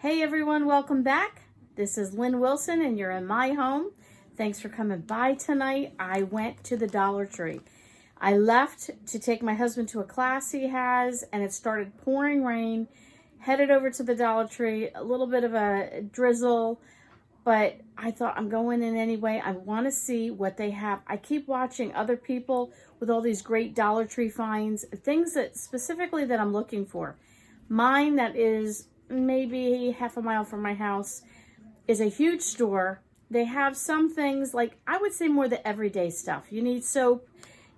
Hey everyone, welcome back. This is Lynn Wilson and you're in my home. Thanks for coming by tonight. I went to the Dollar Tree. I left to take my husband to a class he has and it started pouring rain. Headed over to the Dollar Tree, a little bit of a drizzle, but I thought I'm going in anyway. I want to see what they have. I keep watching other people with all these great Dollar Tree finds, things that specifically that I'm looking for. Mine that is maybe half a mile from my house is a huge store. They have some things like, I would say more the everyday stuff. You need soap,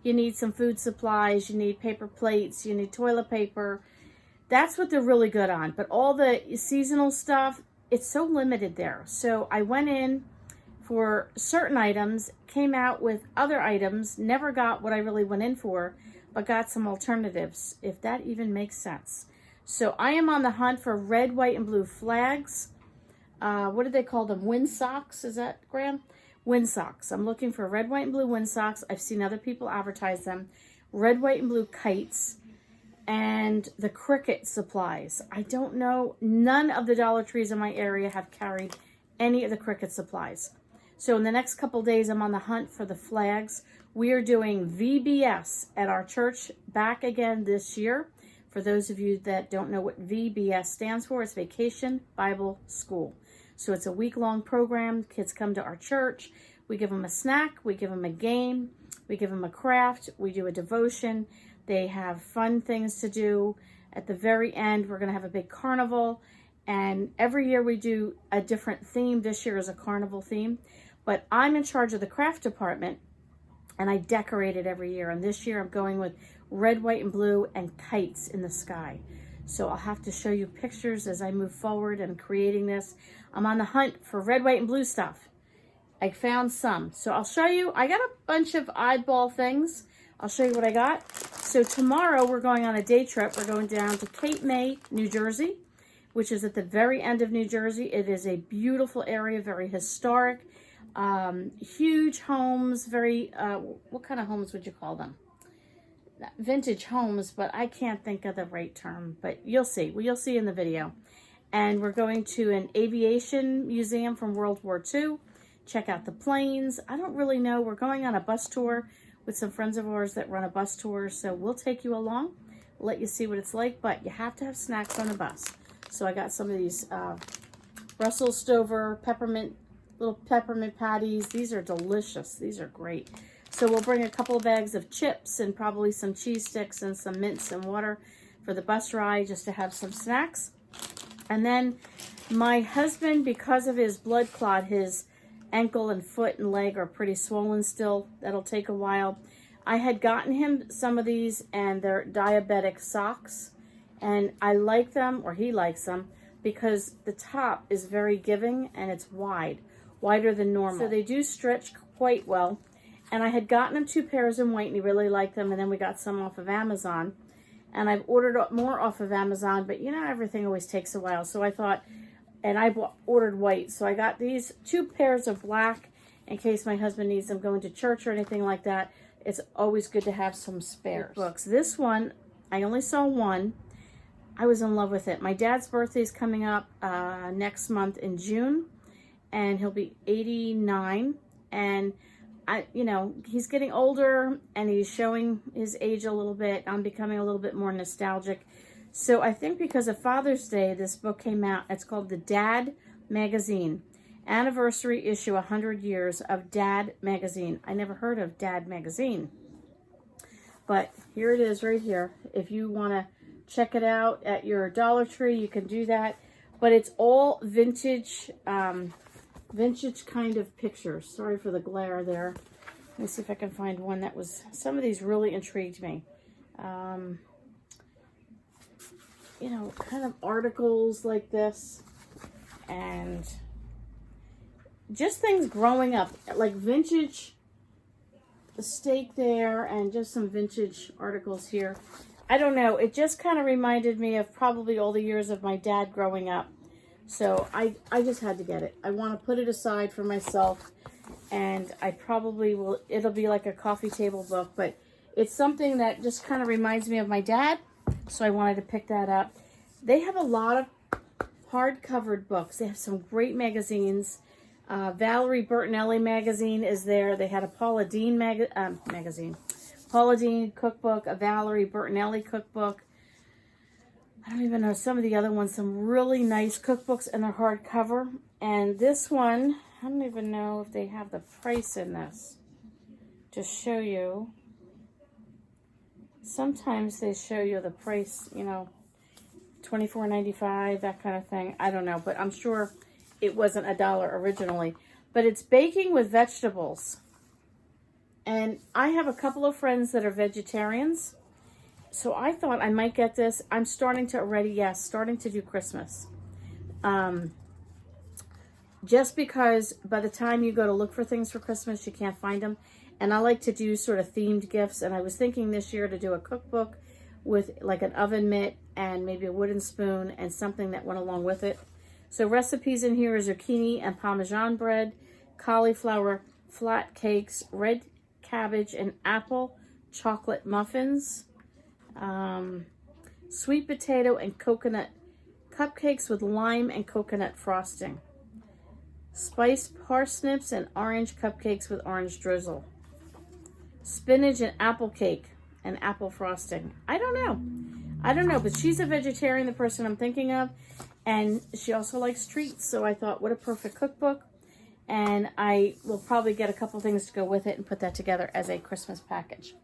you need some food supplies, you need paper plates, you need toilet paper. That's what they're really good on. But all the seasonal stuff, it's so limited there. So I went in for certain items, came out with other items, never got what I really went in for, but got some alternatives, if that even makes sense. So I am on the hunt for red, white, and blue flags. What do they call them? Wind socks, is that, Graham? Wind socks. I'm looking for red, white, and blue wind socks. I've seen other people advertise them. Red, white, and blue kites. And the cricket supplies. I don't know. None of the Dollar Trees in my area have carried any of the cricket supplies. So in the next couple days, I'm on the hunt for the flags. We are doing VBS at our church back again this year. For those of you that don't know what VBS stands for, it's Vacation Bible School. So it's a week-long program. Kids come to our church. We give them a snack. We give them a game. We give them a craft. We do a devotion. They have fun things to do. At the very end, we're going to have a big carnival. And every year we do a different theme. This year is a carnival theme. But I'm in charge of the craft department. And I decorate it every year. And this year I'm going with red, white, and blue and kites in the sky. So I'll have to show you pictures as I move forward and creating this. I'm on the hunt for red, white, and blue stuff. I found some. So I'll show you. I got a bunch of oddball things. I'll show you what I got. So tomorrow we're going on a day trip. We're going down to Cape May, New Jersey, which is at the very end of New Jersey. It is a beautiful area, very historic, huge homes, very, what kind of homes would you call them? Vintage homes, but I can't think of the right term, but you'll see. Well, you'll see in the video. And we're going to an aviation museum from World War II, check out the planes. I don't really know. We're going on a bus tour with some friends of ours that run a bus tour, so we'll take you along, let you see what it's like, but you have to have snacks on the bus. So I got some of these Brussels Stover little peppermint patties. These are delicious. These are great. So we'll bring a couple of bags of chips and probably some cheese sticks and some mints and water for the bus ride just to have some snacks. And then my husband, because of his blood clot, his ankle and foot and leg are pretty swollen still. That'll take a while. I had gotten him some of these and they're Diabetic Socks. And I like them, or he likes them, because the top is very giving and it's wide, wider than normal. So they do stretch quite well. And I had gotten him 2 pairs in white and he really liked them. And then we got some off of Amazon. And I've ordered more off of Amazon, but you know, everything always takes a while. So I thought, and I ordered white. So I got these 2 pairs of black in case my husband needs them going to church or anything like that. It's always good to have some spares. Books. This one, I only saw one. I was in love with it. My dad's birthday is coming up next month in June. And he'll be 89. And he's getting older and he's showing his age a little bit. I'm becoming a little bit more nostalgic. So I think because of Father's Day, this book came out. It's called The Dad Magazine. Anniversary issue 100 years of Dad Magazine. I never heard of Dad Magazine. But here it is right here. If you want to check it out at your Dollar Tree, you can do that. But it's all vintage, vintage kind of pictures. Sorry for the glare there. Let me see if I can find one that was, some of these really intrigued me. Kind of articles like this and just things growing up, like vintage steak there and just some vintage articles here. I don't know. It just kind of reminded me of probably all the years of my dad growing up. So I just had to get it. I want to put it aside for myself, and I probably will, it'll be like a coffee table book, but it's something that just kind of reminds me of my dad, so I wanted to pick that up. They have a lot of hard-covered books. They have some great magazines. Valerie Bertinelli magazine is there. They had a Paula Deen magazine. Paula Deen cookbook, a Valerie Bertinelli cookbook. I don't even know some of the other ones. Some really nice cookbooks, and they're hardcover. And this one, I don't even know if they have the price in this to show you. Sometimes they show you the price, you know, $24.95, that kind of thing. I don't know, but I'm sure it wasn't $1 originally. But it's baking with vegetables. And I have a couple of friends that are vegetarians. So I thought I might get this. I'm starting to already, starting to do Christmas. Just because by the time you go to look for things for Christmas, you can't find them. And I like to do sort of themed gifts. And I was thinking this year to do a cookbook with like an oven mitt and maybe a wooden spoon and something that went along with it. So recipes in here is zucchini and Parmesan bread, cauliflower flat cakes, red cabbage and apple chocolate muffins, sweet potato and coconut cupcakes with lime and coconut frosting, spiced parsnips and orange cupcakes with orange drizzle, spinach and apple cake and apple frosting. I don't know, but she's a vegetarian, the person I'm thinking of, and she also likes treats, so I thought, what a perfect cookbook. And I will probably get a couple things to go with it and put that together as a Christmas package.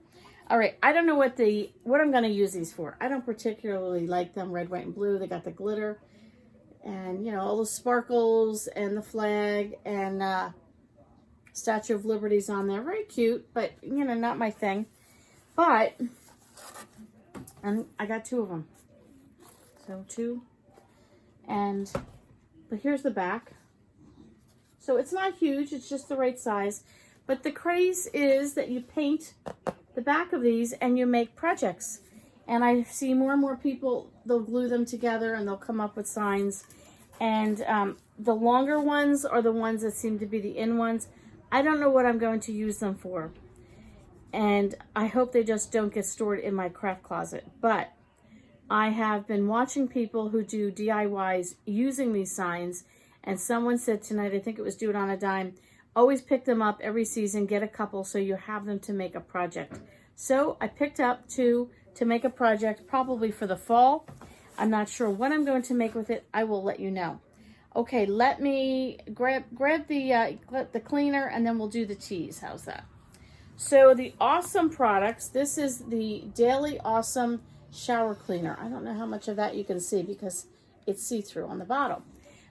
All right, I don't know what I'm going to use these for. I don't particularly like them red, white, and blue. They got the glitter and, you know, all the sparkles and the flag and Statue of Liberty's on there. Very cute, but, you know, not my thing. But, and I got 2 of them. So 2. But here's the back. So it's not huge, it's just the right size. But the craze is that you paint the back of these and you make projects. And I see more and more people, they'll glue them together and they'll come up with signs. And the longer ones are the ones that seem to be the in ones. I don't know what I'm going to use them for. And I hope they just don't get stored in my craft closet. But I have been watching people who do DIYs using these signs. And someone said tonight, I think it was Do It on a Dime, always pick them up every season, get a couple so you have them to make a project. So I picked up 2 to make a project, probably for the fall. I'm not sure what I'm going to make with it. I will let you know. Okay, let me grab the cleaner and then we'll do the teas. How's that? So the Awesome products, this is the Daily Awesome Shower Cleaner. I don't know how much of that you can see because it's see-through on the bottle.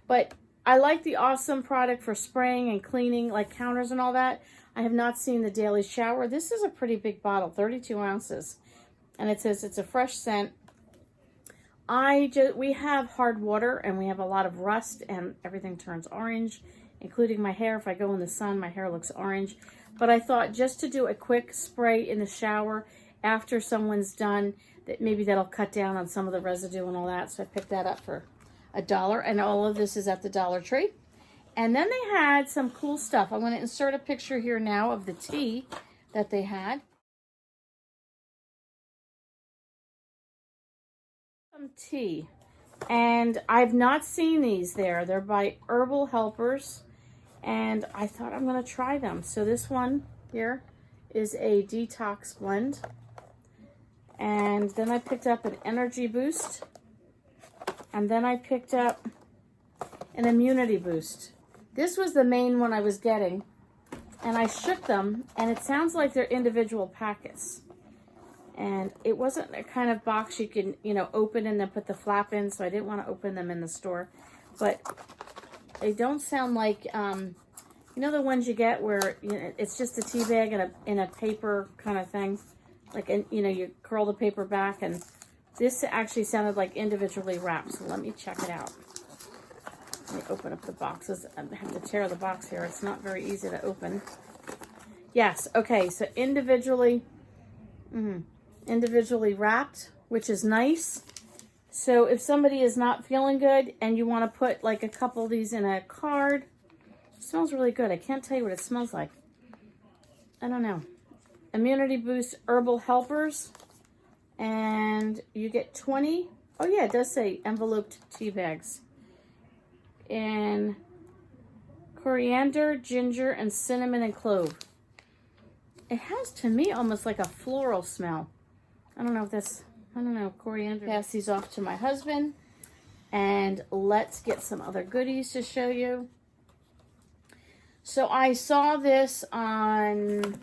But I like the Awesome product for spraying and cleaning like counters and all that. I have not seen the Daily Shower. This is a pretty big bottle, 32 ounces. And it says it's a fresh scent. We have hard water and we have a lot of rust and everything turns orange, including my hair. If I go in the sun, my hair looks orange. But I thought just to do a quick spray in the shower after someone's done, that maybe that'll cut down on some of the residue and all that. So I picked that up for $1, and all of this is at the Dollar Tree. And then they had some cool stuff. I'm going to insert a picture here now of the tea that they had. Some tea, and I've not seen these there. They're by Herbal Helpers, and I thought I'm going to try them. So this one here is a detox blend, and then I picked up an energy boost. And then I picked up an immunity boost. This was the main one I was getting. And I shook them, and it sounds like they're individual packets. And it wasn't a kind of box you can, you know, open and then put the flap in, so I didn't want to open them in the store. But they don't sound like, you know the ones you get where, you know, it's just a tea bag in a paper kind of thing? Like, you know, you curl the paper back, and this actually sounded like individually wrapped, so let me check it out. Let me open up the boxes. I have to tear the box here. It's not very easy to open. Yes, okay, so individually wrapped, which is nice. So if somebody is not feeling good and you want to put like a couple of these in a card, it smells really good. I can't tell you what it smells like. I don't know. Immunity Boost Herbal Helpers. And you get 20. Oh yeah, it does say enveloped tea bags. in coriander, ginger, and cinnamon and clove. It has, to me, almost like a floral smell. I don't know if that's, I don't know, coriander. Pass these off to my husband. And let's get some other goodies to show you. So I saw this on,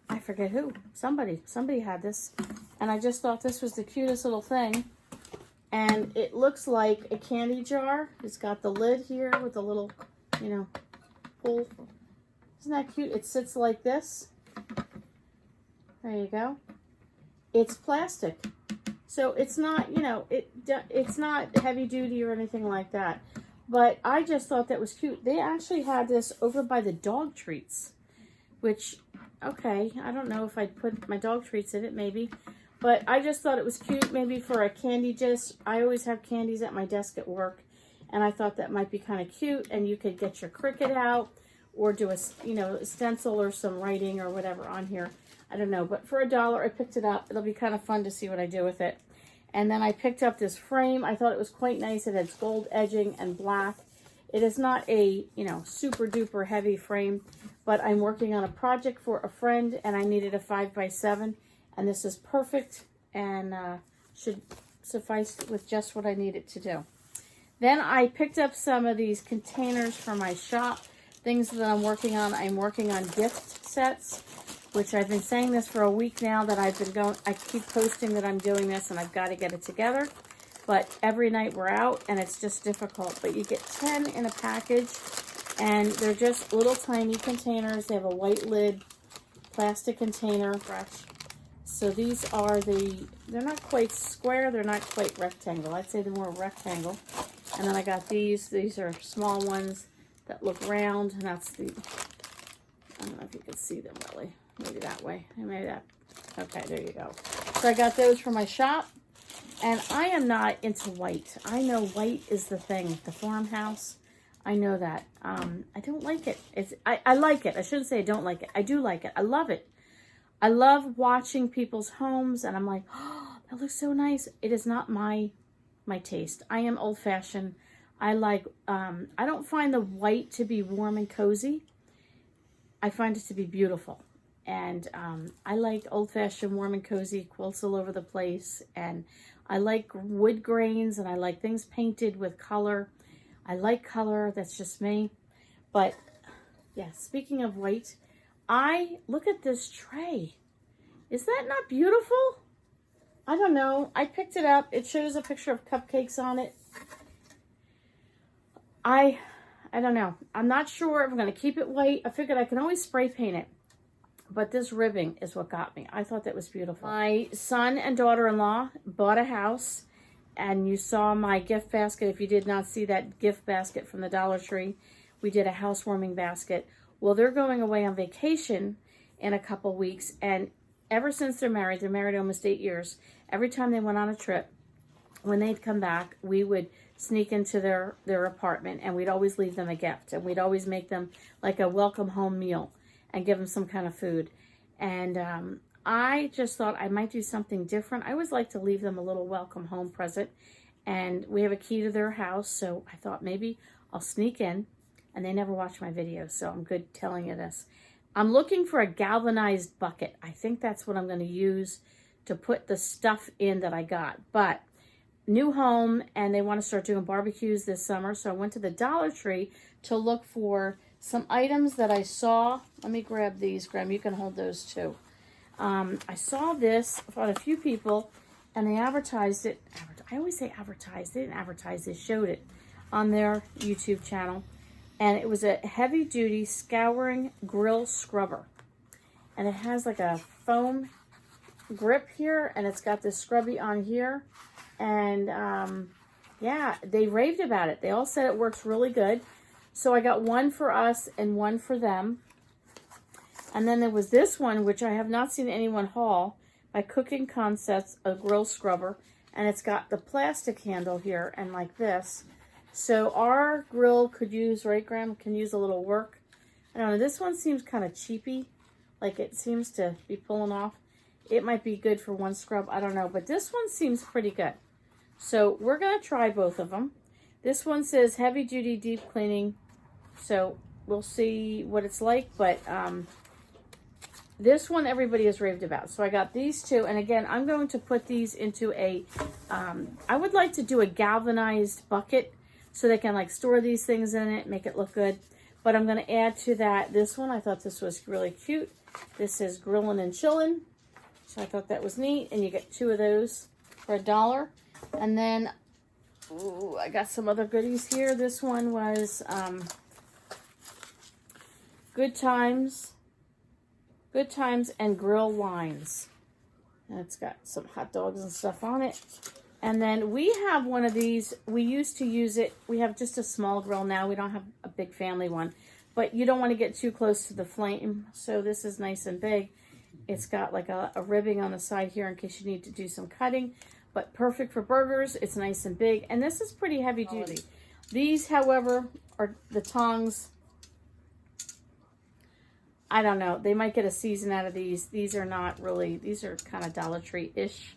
I forget who, somebody had this. And I just thought this was the cutest little thing. And it looks like a candy jar. It's got the lid here with a little, you know, pull. Isn't that cute? It sits like this. There you go. It's plastic. So it's not, you know, it's not heavy duty or anything like that. But I just thought that was cute. They actually had this over by the dog treats, which, okay, I don't know if I'd put my dog treats in it, maybe. But I just thought it was cute, maybe for a candy dish. I always have candies at my desk at work, and I thought that might be kind of cute. And you could get your Cricut out or do a, you know, a stencil or some writing or whatever on here. I don't know, but for $1, I picked it up. It'll be kind of fun to see what I do with it. And then I picked up this frame. I thought it was quite nice. It has gold edging and black. It is not a, you know, super duper heavy frame, but I'm working on a project for a friend, and I needed a 5x7. And this is perfect and should suffice with just what I need it to do. Then I picked up some of these containers for my shop, things that I'm working on. I'm working on gift sets, which I've been saying this for a week now that I've been going, I keep posting that I'm doing this and I've got to get it together. But every night we're out and it's just difficult. But you get 10 in a package and they're just little tiny containers. They have a white lid, plastic container, fresh. So these are they're not quite square, they're not quite rectangle. I'd say they're more rectangle. And then I got these are small ones that look round, and that's the, I don't know if you can see them really. Maybe that way, maybe that, okay, there you go. So I got those for my shop, and I am not into white. I know white is the thing, the farmhouse. I know that. I don't like it. I like it. I shouldn't say I don't like it. I do like it. I love it. I love watching people's homes, and I'm like, oh, that looks so nice. It is not my taste. I am old-fashioned. I like, I don't find the white to be warm and cozy. I find it to be beautiful. And I like old-fashioned, warm and cozy, quilts all over the place. And I like wood grains, and I like things painted with color. I like color. That's just me. But, yeah, speaking of white, look at this tray. Is that not beautiful? I don't know. I picked it up. It shows a picture of cupcakes on it. I don't know. I'm not sure if I'm going to keep it white. I figured I can always spray paint it. But this ribbing is what got me. I thought that was beautiful. My son and daughter-in-law bought a house. And you saw my gift basket. If you did not see that gift basket from the Dollar Tree, we did a housewarming basket. Well, they're going away on vacation in a couple weeks, and ever since they're married almost 8 years, every time they went on a trip, when they'd come back, we would sneak into their apartment, and we'd always leave them a gift, and we'd always make them like a welcome home meal and give them some kind of food. And I just thought I might do something different. I always like to leave them a little welcome home present, and we have a key to their house, so I thought maybe I'll sneak in. And they never watch my videos, so I'm good telling you this. I'm looking for a galvanized bucket. I think that's what I'm going to use to put the stuff in that I got. But new home, and they want to start doing barbecues this summer. So I went to the Dollar Tree to look for some items that I saw. Let me grab these, Graham. You can hold those too. I saw this from a few people, and they advertised it. I always say advertised. They didn't advertise. They showed it on their YouTube channel. And it was a heavy-duty scouring grill scrubber. And it has like a foam grip here, and it's got this scrubby on here. And, yeah, they raved about it. They all said it works really good. So I got one for us and one for them. And then there was this one, which I have not seen anyone haul, by Cooking Concepts, a grill scrubber. And it's got the plastic handle here and like this. So our grill could use, right, Graham, can use a little work. I don't know, this one seems kind of cheapy. Like it seems to be pulling off. It might be good for one scrub, I don't know. But this one seems pretty good. So we're going to try both of them. This one says heavy duty deep cleaning. So we'll see what it's like. But this one everybody has raved about. So I got these two. And again, I'm going to put these into a, I would like to do a galvanized bucket so they can like store these things in it, make it look good. But I'm going to add to that this one. I thought this was really cute. This is Grillin' and Chillin'. So I thought that was neat. And you get 2 of those for $1. And then, ooh, I got some other goodies here. This one was Good Times and Grill Lines. And it's got some hot dogs and stuff on it. And then we have one of these. We used to use it. We have just a small grill now. We don't have a big family one. But you don't want to get too close to the flame. So this is nice and big. It's got like a ribbing on the side here in case you need to do some cutting. But perfect for burgers. It's nice and big. And this is pretty heavy duty. These, however, are the tongs. I don't know. They might get a season out of these. These are not really, these are kind of Dollar Tree-ish.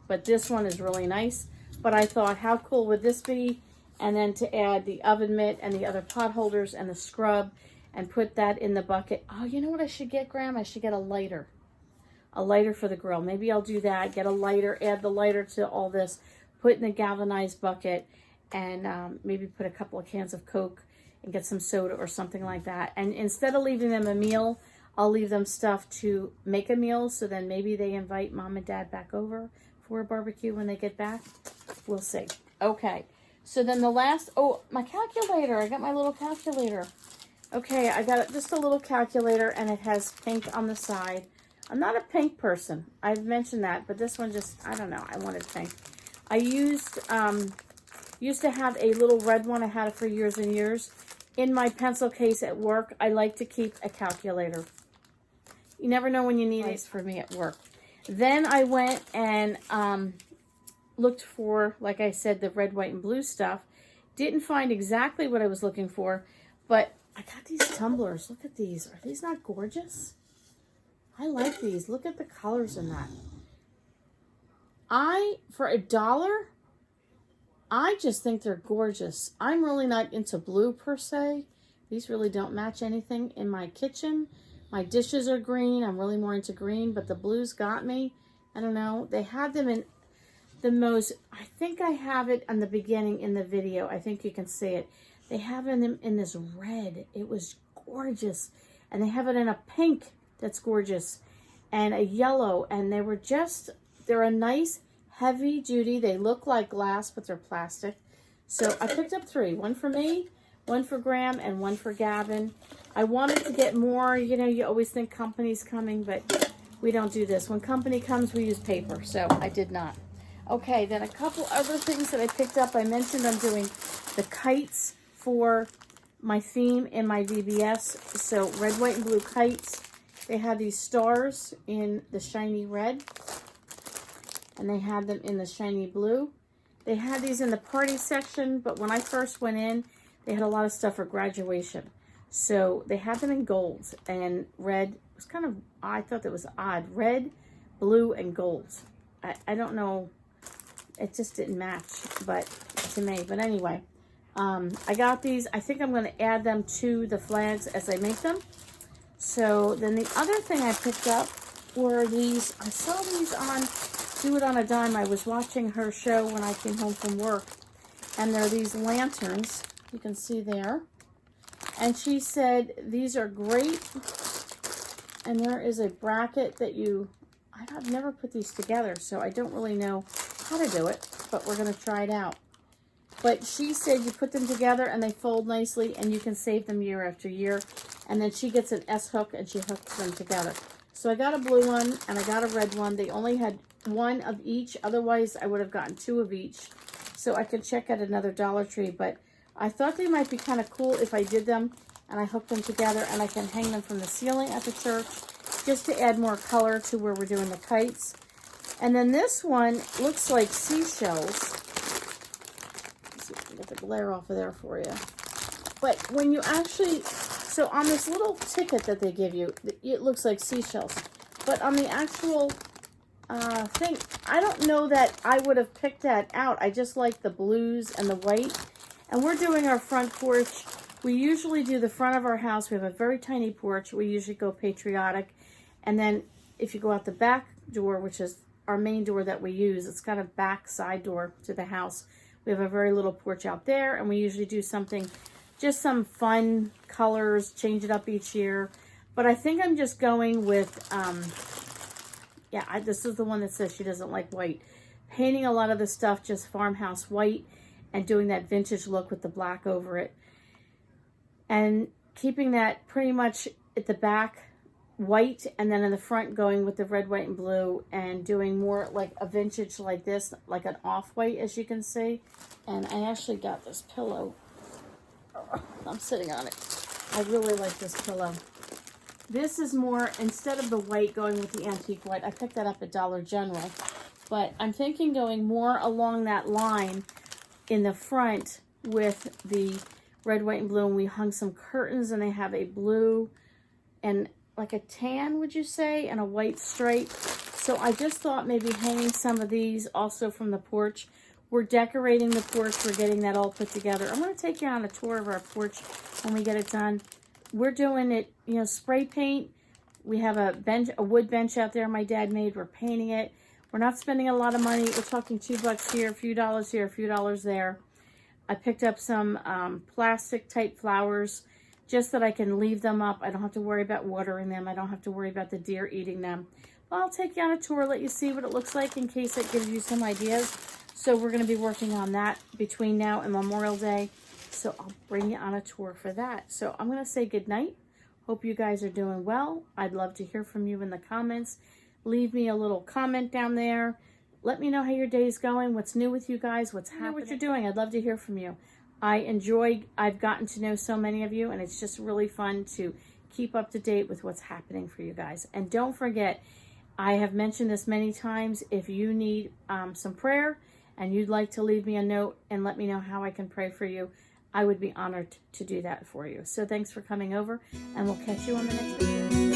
But this one is really nice. But I thought, how cool would this be? And then to add the oven mitt and the other pot holders and the scrub and put that in the bucket. Oh, you know what I should get, Graham? I should get a lighter. A lighter for the grill. Maybe I'll do that. Get a lighter, add the lighter to all this, put in the galvanized bucket, and maybe put a couple of cans of Coke and get some soda or something like that. And instead of leaving them a meal, I'll leave them stuff to make a meal, so then maybe they invite Mom and Dad back over for a barbecue when they get back. We'll see. Okay, so then the last, oh, my calculator. I got my little calculator. Okay, I got just a little calculator, and it has pink on the side. I'm not a pink person. I've mentioned that, but this one just, I don't know. I wanted pink. I used to have a little red one. I had it for years and years. In my pencil case at work, I like to keep a calculator. You never know when you need it for me at work. Then I went and looked for, like I said, the red, white, and blue stuff. Didn't find exactly what I was looking for, but I got these tumblers. Look at these. Are these not gorgeous? I like these. Look at the colors in that. For $1, I just think they're gorgeous. I'm really not into blue per se. These really don't match anything in my kitchen. My dishes are green. I'm really more into green, but the blues got me. I don't know. They had them in the most, I think I have it on the beginning in the video. I think you can see it. They have them in this red. It was gorgeous. And they have it in a pink that's gorgeous. And a yellow. And they were just, they're a nice heavy duty. They look like glass, but they're plastic. So I picked up 3. One for me, one for Graham, and one for Gavin. I wanted to get more. You know, you always think company's coming, but we don't do this. When company comes, we use paper. So I did not. Okay, then a couple other things that I picked up. I mentioned I'm doing the kites for my theme in my VBS. So red, white, and blue kites. They had these stars in the shiny red. And they had them in the shiny blue. They had these in the party section, but when I first went in, they had a lot of stuff for graduation. So they had them in gold and red. It was kind of, I thought that was odd. Red, blue, and gold. I don't know. It just didn't match but to me. But anyway, I got these. I think I'm going to add them to the flags as I make them. So then the other thing I picked up were these. I saw these on Do It on a Dime. I was watching her show when I came home from work. And there are these lanterns. You can see there. And she said, these are great. And there is a bracket that I've never put these together, so I don't really know how to do it, but we're going to try it out. But she said you put them together and they fold nicely and you can save them year after year. And then she gets an S hook and she hooks them together. So I got a blue one and I got a red one. They only had one of each. Otherwise, I would have gotten 2 of each. So I could check out another Dollar Tree, but I thought they might be kind of cool if I did them and I hooked them together and I can hang them from the ceiling at the church just to add more color to where we're doing the kites. And then this one looks like seashells. Let's see if I can get the glare off of there for you. But when you actually, so on this little ticket that they give you, it looks like seashells. But on the actual thing, I don't know that I would have picked that out. I just like the blues and the white. And we're doing our front porch. We usually do the front of our house. We have a very tiny porch. We usually go patriotic. And then if you go out the back door, which is our main door that we use, it's got a back side door to the house. We have a very little porch out there, and we usually do something, just some fun colors, change it up each year. But I think I'm just going with, this is the one that says she doesn't like white. Painting a lot of the stuff just farmhouse white and doing that vintage look with the black over it. And keeping that pretty much at the back white, and then in the front going with the red, white, and blue, and doing more like a vintage like this, like an off-white, as you can see. And I actually got this pillow. I'm sitting on it. I really like this pillow. This is more, instead of the white going with the antique white, I picked that up at Dollar General. But I'm thinking going more along that line in the front with the red, white, and blue. And we hung some curtains, and they have a blue and like a tan, would you say, and a white stripe. So I just thought maybe hanging some of these also from the porch. We're decorating the porch. We're getting that all put together. I'm going to take you on a tour of our porch when we get it done. We're doing it, you know, spray paint. We have a bench, a wood bench out there my dad made. We're painting it. We're not spending a lot of money. We're talking $2 here, a few dollars here, a few dollars there. I picked up some plastic type flowers just that I can leave them up. I don't have to worry about watering them. I don't have to worry about the deer eating them. Well, I'll take you on a tour, let you see what it looks like in case it gives you some ideas. So we're going to be working on that between now and Memorial Day. So I'll bring you on a tour for that. So I'm going to say good night. Hope you guys are doing well. I'd love to hear from you in the comments. Leave me a little comment down there. Let me know how your day is going, what's new with you guys, what's happening, what you're doing. I'd love to hear from you. I've gotten to know so many of you, and it's just really fun to keep up to date with what's happening for you guys. And don't forget, I have mentioned this many times, if you need some prayer and you'd like to leave me a note and let me know how I can pray for you, I would be honored to do that for you. So thanks for coming over, and we'll catch you on the next video.